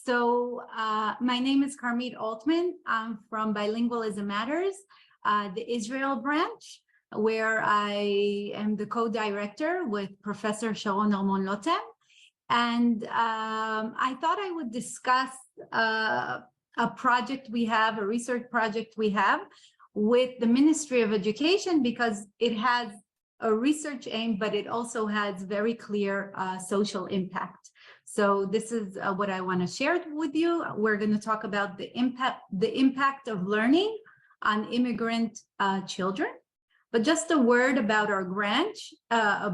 My name is Carmit Altman. I'm from Bilingualism Matters, the Israel branch, where I am the co-director with Professor Sharon Armon-Lotem. And I thought I would discuss a project we have, a research project we have with the Ministry of Education, because it has a research aim, but it also has very clear social impact. So this is what I want to share with you. We're going to talk about the impact of learning on immigrant children. But just a word about our branch. I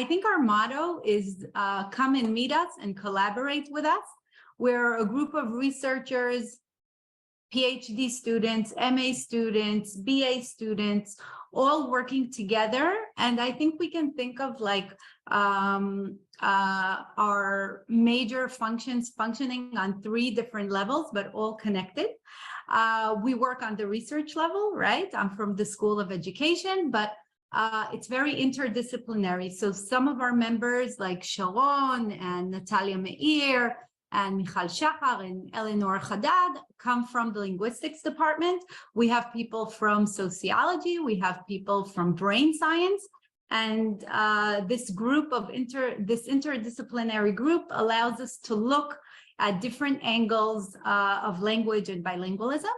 think our motto is come and meet us and collaborate with us. We're a group of researchers, PhD students, MA students, BA students, all working together. And I think we can think of like our major functioning on 3 different levels, but all connected. We work on the research level, right? I'm from the School of Education, but it's very interdisciplinary. So some of our members like Sharon and Natalia Meir and Michal Shachar and Eleanor Haddad come from the linguistics department. We have people from sociology, we have people from brain science, and this interdisciplinary group allows us to look at different angles of language and bilingualism.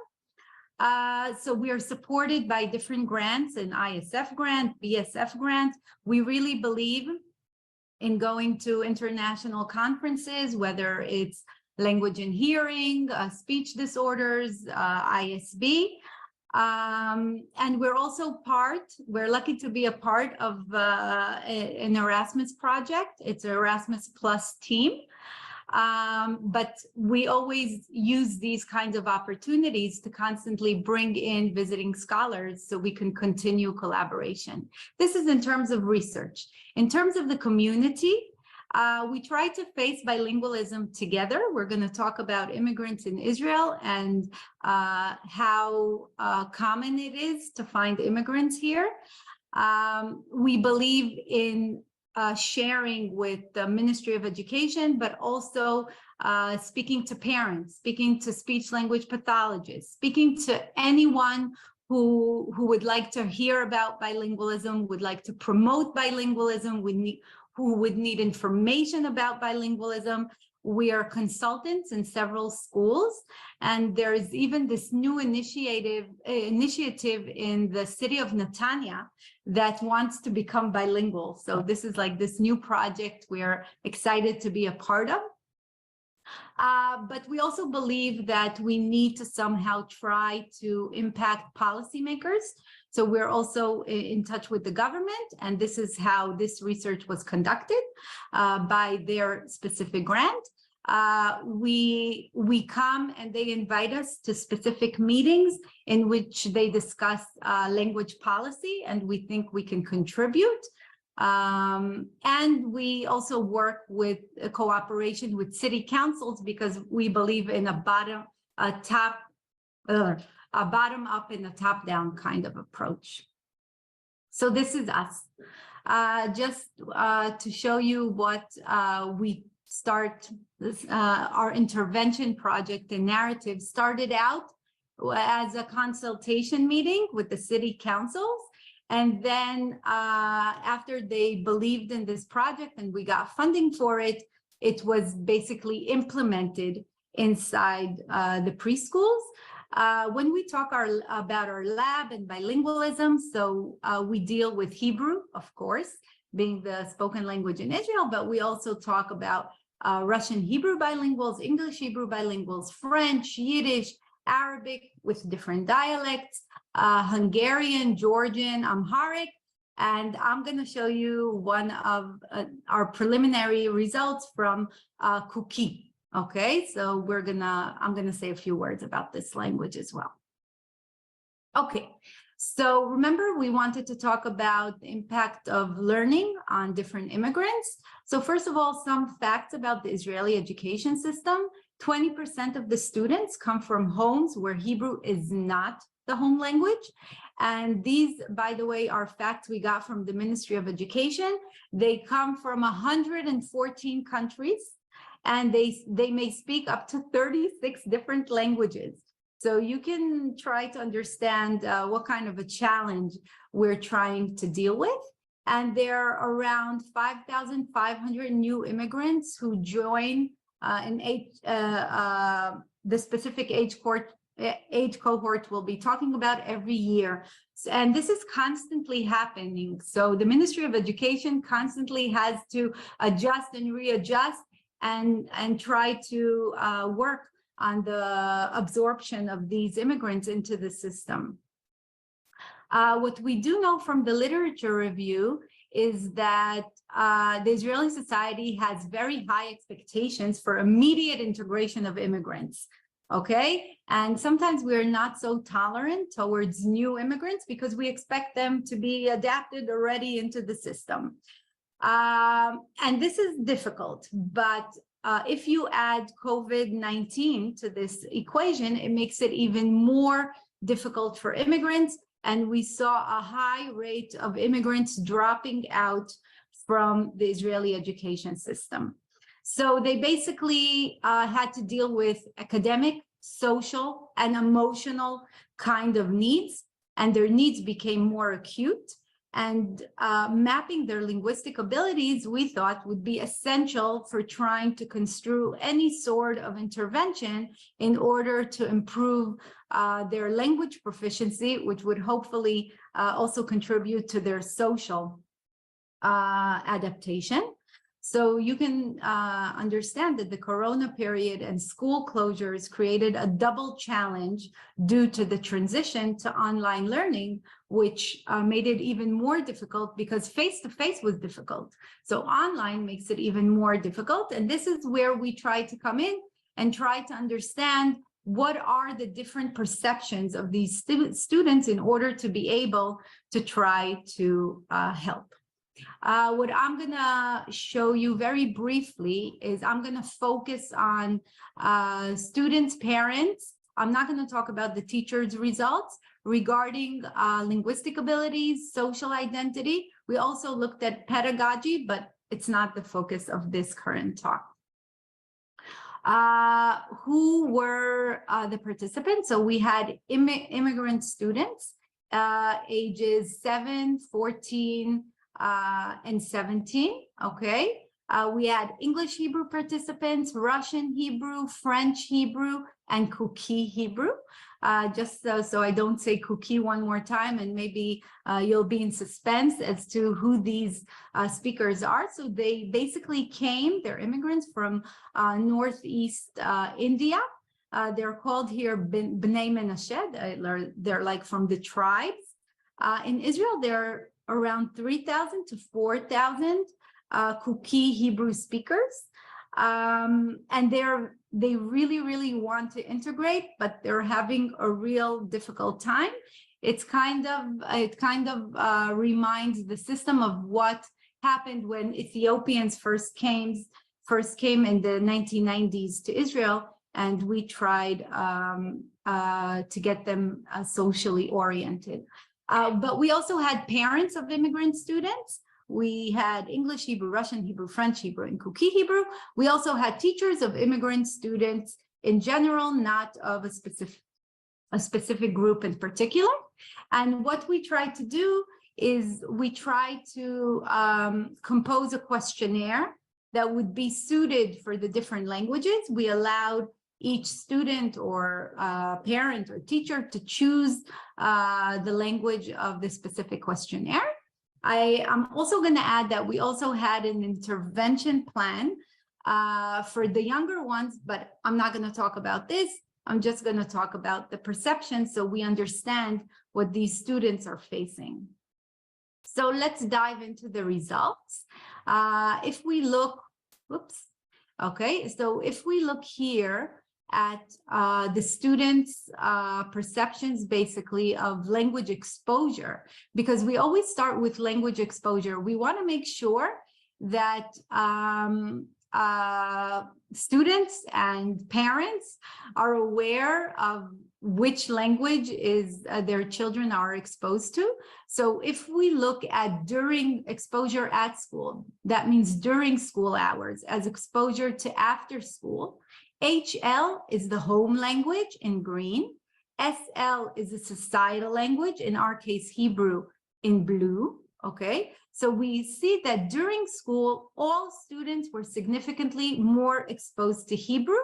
So we are supported by different grants, an ISF grant, BSF grant. We really believe in going to international conferences, whether it's language and hearing, speech disorders, ISB. And we're also we're lucky to be a part of an Erasmus project. It's an Erasmus Plus team. But we always use these kinds of opportunities to constantly bring in visiting scholars so we can continue collaboration. This is in terms of research. In terms of the community, we try to face bilingualism together. We're going to talk about immigrants in Israel and how common it is to find immigrants here. We believe in sharing with the Ministry of Education, but also speaking to parents, speaking to speech language pathologists, speaking to anyone who would like to hear about bilingualism, would like to promote bilingualism, who would need information about bilingualism. We are consultants in several schools, and there is even this new initiative in the city of Netanya that wants to become bilingual. So this is like this new project we're excited to be a part of. But we also believe that we need to somehow try to impact policymakers. So we're also in touch with the government, and this is how this research was conducted by their specific grant. We come and they invite us to specific meetings in which they discuss language policy, and we think we can contribute. And we also work with a cooperation with city councils because we believe in a bottom up and a top down kind of approach. So this is us. Just to show you what we start this, our intervention project and narrative started out as a consultation meeting with the city councils. And then after they believed in this project and we got funding for it, it was basically implemented inside the preschools. When we talk about our lab and bilingualism, so we deal with Hebrew, of course, being the spoken language in Israel, but we also talk about Russian Hebrew bilinguals, English Hebrew bilinguals, French, Yiddish, Arabic with different dialects, Hungarian, Georgian, Amharic, and I'm going to show you one of our preliminary results from Kuki. Okay, so I'm gonna say a few words about this language as well. Okay, so remember we wanted to talk about the impact of learning on different immigrants. So first of all, some facts about the Israeli education system. 20% of the students come from homes where Hebrew is not the home language. And these, by the way, are facts we got from the Ministry of Education. They come from 114 countries. and they may speak up to 36 different languages. So you can try to understand what kind of a challenge we're trying to deal with. And there are around 5,500 new immigrants who join the specific age cohort we'll be talking about every year. And this is constantly happening. So the Ministry of Education constantly has to adjust and readjust and try to work on the absorption of these immigrants into the system. What we do know from the literature review is that the Israeli society has very high expectations for immediate integration of immigrants, okay? And sometimes we're not so tolerant towards new immigrants because we expect them to be adapted already into the system. And this is difficult, but if you add COVID-19 to this equation, it makes it even more difficult for immigrants. And we saw a high rate of immigrants dropping out from the Israeli education system. So they basically had to deal with academic, social, and emotional kind of needs, and their needs became more acute. And mapping their linguistic abilities, we thought, would be essential for trying to construe any sort of intervention in order to improve their language proficiency, which would hopefully also contribute to their social adaptation. So you can understand that the Corona period and school closures created a double challenge due to the transition to online learning, which made it even more difficult because face-to-face was difficult. So online makes it even more difficult. And this is where we try to come in and try to understand what are the different perceptions of these students in order to be able to try to help. What I'm going to show you very briefly is I'm going to focus on students, parents. I'm not going to talk about the teachers' results regarding linguistic abilities, social identity. We also looked at pedagogy, but it's not the focus of this current talk. Who were the participants? So we had immigrant students, ages 7, 14, and 17, okay? We had English Hebrew participants, Russian Hebrew, French Hebrew, and Kuki Hebrew. Just so I don't say Kuki one more time, and maybe you'll be in suspense as to who these speakers are. So they basically came, they're immigrants from Northeast India. They're called here Bnei Menashe. They're like from the tribes. In Israel, they're around 3,000 to 4,000 Kuki Hebrew speakers. And they really want to integrate, but they're having a real difficult time. It kind of reminds the system of what happened when Ethiopians first came in the 1990s to Israel, and we tried to get them socially oriented. But we also had parents of immigrant students. We had English Hebrew, Russian Hebrew, French Hebrew, and Kuki Hebrew. We also had teachers of immigrant students in general, not of a specific group in particular. And what we tried to do is we tried to compose a questionnaire that would be suited for the different languages. We allowed each student or parent or teacher to choose the language of the specific questionnaire. I'm also going to add that we also had an intervention plan for the younger ones, but I'm not going to talk about this. I'm just going to talk about the perception so we understand what these students are facing. So let's dive into the results. If we look, okay, so if we look here at the students' perceptions, basically, of language exposure, because we always start with language exposure. We want to make sure that students and parents are aware of which language is their children are exposed to. So if we look at during exposure at school, that means during school hours, as exposure to after school, HL is the home language in green, SL is a societal language, in our case, Hebrew, in blue, okay? So we see that during school, all students were significantly more exposed to Hebrew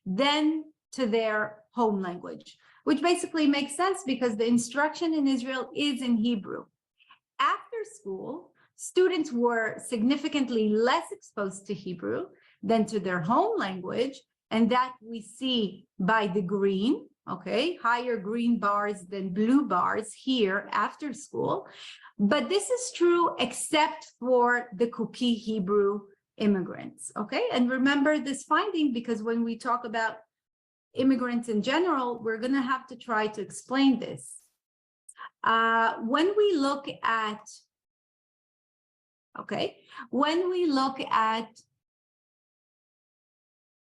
than to their home language, which basically makes sense because the instruction in Israel is in Hebrew. After school, students were significantly less exposed to Hebrew than to their home language, and that we see by the green, okay, higher green bars than blue bars here after school. But this is true except for the Kuki Hebrew immigrants, okay? And remember this finding, because when we talk about immigrants in general, we're going to have to try to explain this. When we look at, okay, when we look at,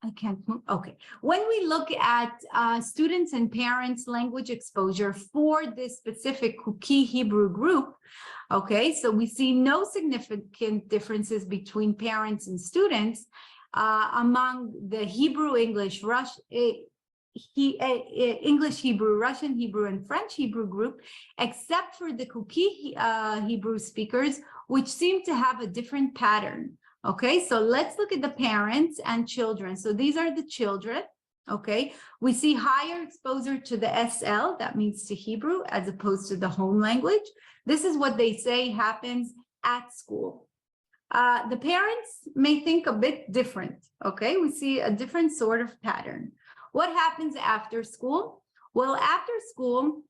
I can't move, okay. When we look at students and parents' language exposure for this specific Kuki Hebrew group, okay, so we see no significant differences between parents and students among the Hebrew, English, English Hebrew, Russian Hebrew, and French Hebrew group, except for the Kuki Hebrew speakers, which seem to have a different pattern. Okay, so let's look at the parents and children. So these are the children, okay? We see higher exposure to the SL, that means to Hebrew, as opposed to the home language. This is what they say happens at school. The parents may think a bit different, okay? We see a different sort of pattern. What happens after school? Well, after school,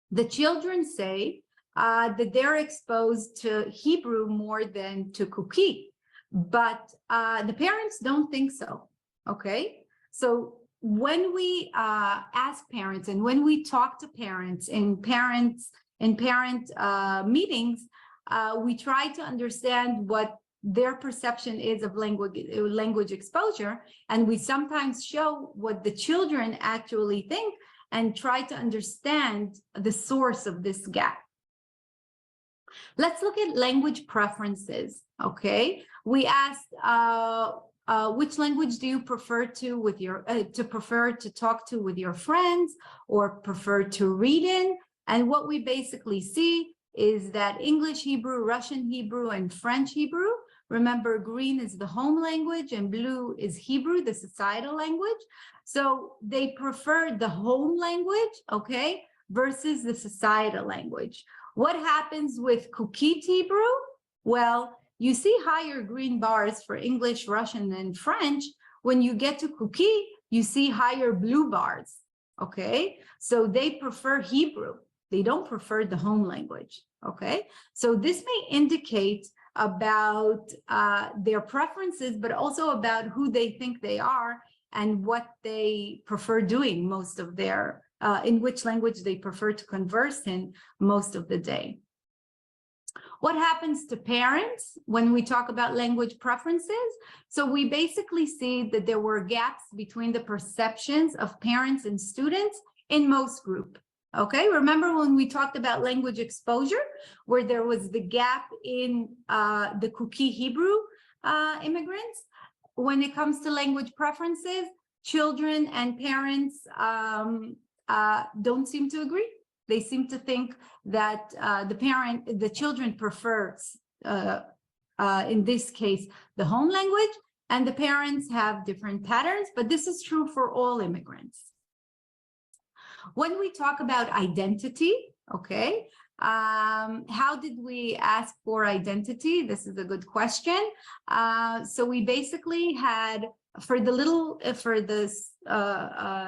the children say that they're exposed to Hebrew more than to Kuki. But the parents don't think so, okay? So when we ask parents and when we talk to parents in parent meetings, we try to understand what their perception is of language exposure, and we sometimes show what the children actually think and try to understand the source of this gap. Let's look at language preferences, okay? We asked, which language do you prefer to with your prefer to talk to with your friends or prefer to read in? And what we basically see is that English Hebrew, Russian Hebrew, and French Hebrew, remember green is the home language and blue is Hebrew, the societal language. So they prefer the home language, okay, versus the societal language. What happens with Kuki Hebrew? Well, you see higher green bars for English, Russian, and French. When you get to Kuki, you see higher blue bars, okay? So they prefer Hebrew. They don't prefer the home language, okay? So this may indicate about their preferences, but also about who they think they are and what they prefer doing most of their, in which language they prefer to converse in most of the day. What happens to parents when we talk about language preferences? So we basically see that there were gaps between the perceptions of parents and students in most groups. Okay, remember when we talked about language exposure, where there was the gap in the Kuki Hebrew immigrants? When it comes to language preferences, children and parents don't seem to agree. They seem to think that the children prefer, in this case, the home language, and the parents have different patterns, but this is true for all immigrants. When we talk about identity, okay, how did we ask for identity? This is a good question. So we basically had, for this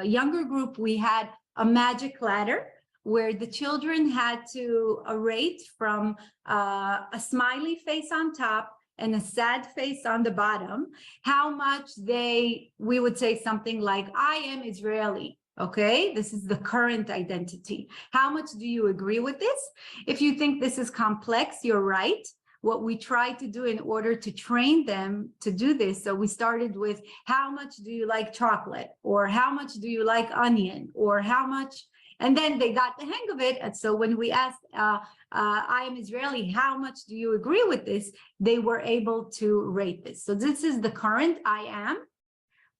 younger group, we had a magic ladder where the children had to rate from a smiley face on top and a sad face on the bottom, how much we would say something like, I am Israeli. Okay, this is the current identity. How much do you agree with this? If you think this is complex, you're right. What we try to do in order to train them to do this, so we started with how much do you like chocolate, or how much do you like onion, or how much, And then they got the hang of it. And so when we asked, I am Israeli, how much do you agree with this? They were able to rate this. So this is the current I am.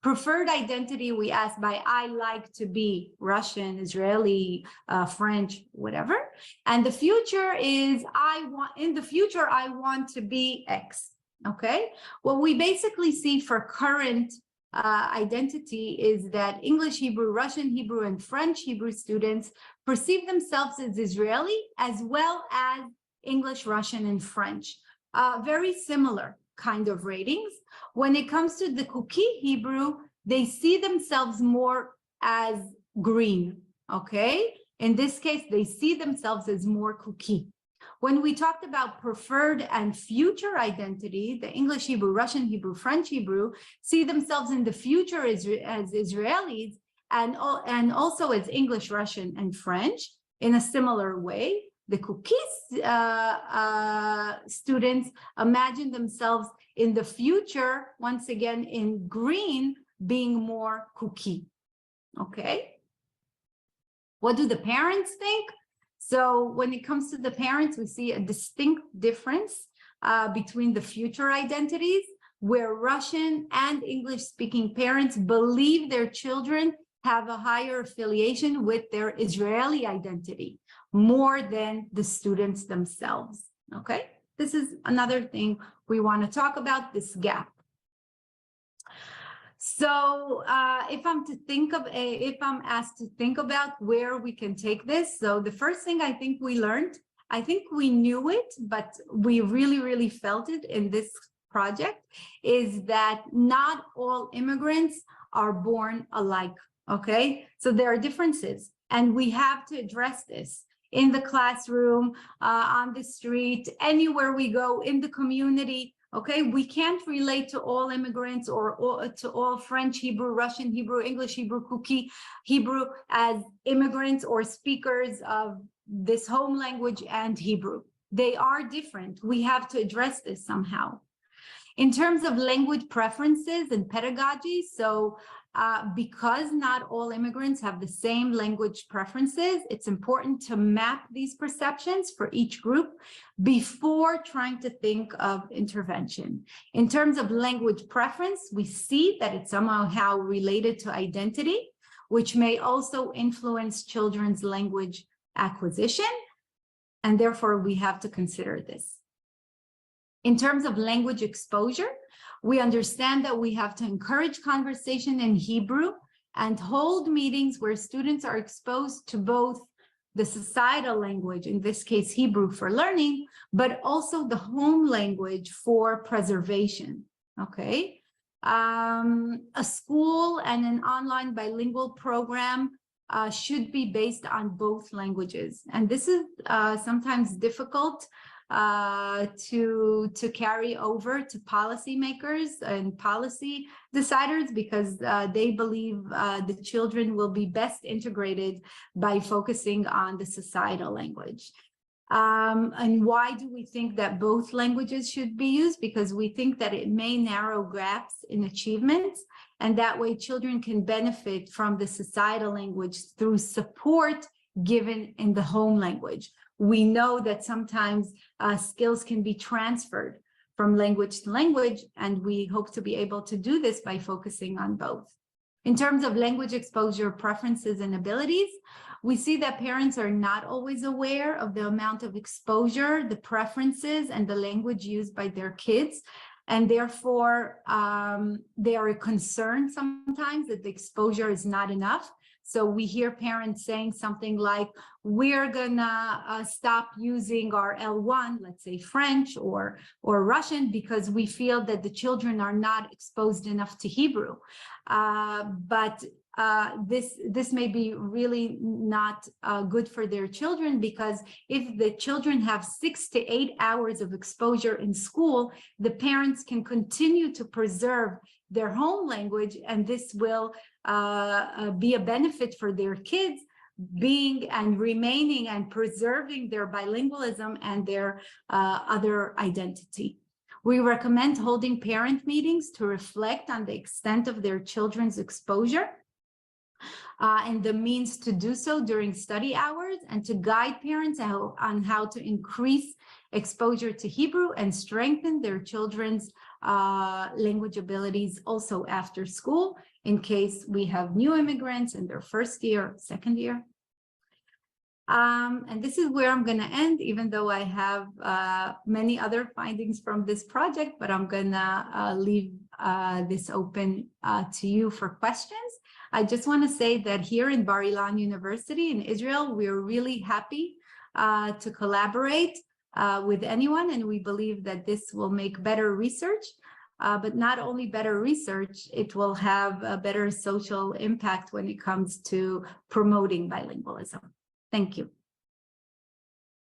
Preferred identity, we asked by I like to be Russian, Israeli, French, whatever. And the future is in the future, I want to be X. Okay. What we basically see for current identity is that English Hebrew, Russian Hebrew, and French Hebrew students perceive themselves as Israeli as well as English, Russian, and French. Very similar kind of ratings. When it comes to the Kuki Hebrew, they see themselves more as green, okay? In this case, they see themselves as more Kuki. When we talked about preferred and future identity, the English Hebrew, Russian Hebrew, French Hebrew see themselves in the future as Israelis and also as English, Russian, and French in a similar way. The Kuki students imagine themselves in the future, once again, in green, being more Kuki. Okay. What do the parents think? So when it comes to the parents, we see a distinct difference between the future identities, where Russian and English-speaking parents believe their children have a higher affiliation with their Israeli identity, more than the students themselves. Okay, this is another thing we want to talk about, this gap. So if I'm asked to think about where we can take this, so the first thing I think we learned, I think we knew it, but we really, really felt it in this project, is that not all immigrants are born alike, okay? So there are differences, and we have to address this in the classroom, on the street, anywhere we go, in the community. Okay, we can't relate to all immigrants or to all French Hebrew, Russian Hebrew, English Hebrew, Kuki Hebrew as immigrants or speakers of this home language and Hebrew. They are different. We have to address this somehow. In terms of language preferences and pedagogy, so because not all immigrants have the same language preferences, it's important to map these perceptions for each group before trying to think of intervention. In terms of language preference, we see that it's somehow related to identity, which may also influence children's language acquisition, and therefore we have to consider this. In terms of language exposure, we understand that we have to encourage conversation in Hebrew and hold meetings where students are exposed to both the societal language, in this case, Hebrew for learning, but also the home language for preservation, okay? A school and an online bilingual program should be based on both languages. And this is sometimes difficult to carry over to policymakers and policy deciders, because they believe the children will be best integrated by focusing on the societal language. And why do we think that both languages should be used? Because we think that it may narrow gaps in achievements, and that way children can benefit from the societal language through support given in the home language. We know that sometimes skills can be transferred from language to language, and we hope to be able to do this by focusing on both. In terms of language exposure, preferences, and abilities, we see that parents are not always aware of the amount of exposure, the preferences, and the language used by their kids. And therefore, they are concerned sometimes that the exposure is not enough. So we hear parents saying something like, we're gonna stop using our L1, let's say French or Russian, because we feel that the children are not exposed enough to Hebrew. But this may be really not good for their children, because if the children have 6 to 8 hours of exposure in school, the parents can continue to preserve their home language, and this will be a benefit for their kids being and remaining and preserving their bilingualism and their other identity. We recommend holding parent meetings to reflect on the extent of their children's exposure. and the means to do so during study hours, and to guide parents on how to increase exposure to Hebrew and strengthen their children's language abilities also after school, in case we have new immigrants in their first year, second year. And this is where I'm going to end, even though I have many other findings from this project, but I'm going to leave this open to you for questions. I just want to say that here in Bar Ilan University in Israel, we're really happy to collaborate with anyone, and we believe that this will make better research. But not only better research, it will have a better social impact when it comes to promoting bilingualism. Thank you.